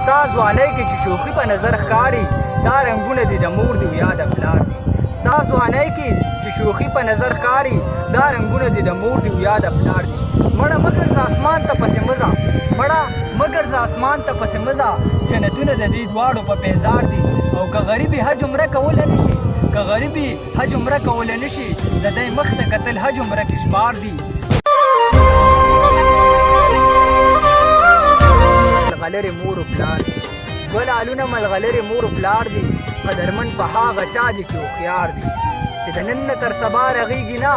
ستا ځوانۍ کې چې شوخي په نظر ښکاري دا رنګونه دي د مور دي یا د پلار دي ستا ځوانۍ کې چې شوخي په نظر ښکاري دا رنګونه دي د مور دي یا د پلار دي مړه مګر ز اسمان ته پسې مزه مړه مګر ز اسمان ته پسې مزه جنتونه د دې دواړو په پیزار دي او که غریبي حج عمره کولی نشي که غریبي حج عمره کولی نشي د دی مخ ته کتل حج عمره کې شمار دي ملغلرې مور و پلار دي ګل عالونه ملغلرې مور و پلار دي قدرمن په هغه چا دي چې هوښیار دي چې د نن نه تر سبا رغېږي نه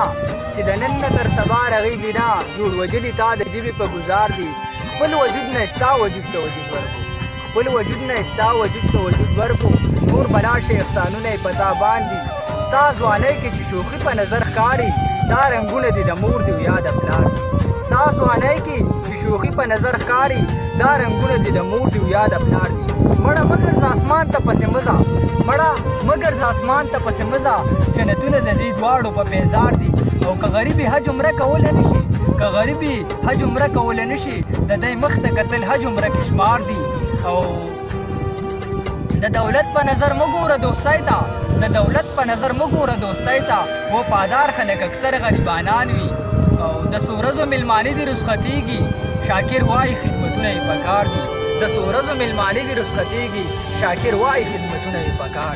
چې د نن نه تر سبا رغېږي نه جوړ وجلي تا د ژبې په ګزار دي خپل وجود نه ستا وجود ته وجود ورکو خپل وجود نه ستا وجود ته وجود ورکو نور بنا شي احسانونه یې په تا باندې ستا ځوانۍ کې چې شوخي په نظر ښکاري دا رنګونه دي د مور دي یا د پلار دي ستا ځوانۍ کې چې شوخي په نظر ښکاري دا رنګونه دي د مور دي یا د پلار دي مړه مګر ز اسمان ته پسې مزه مړه مګر ز اسمان ته پسې مزه جنتونه د دې دواړو په پیزار دي او که غریبي حج عمره کولی نشي که غریبي حج عمره کولی نشي د دی مخ ته کتل حج عمره کې شمار دي او د دولت په نظر مه ګوره دوستۍ ته د دولت په نظر مه ګوره دوستۍ ته وفادار خلک اکثر غریبانان وي او د څو ورځو میلمانې دې رخصتېږي شاکر وایي خدمتونه یې پکار دي د څو ورځو میلمانې دې رخصتېږي شاکر وایي خدمتونه یې پکار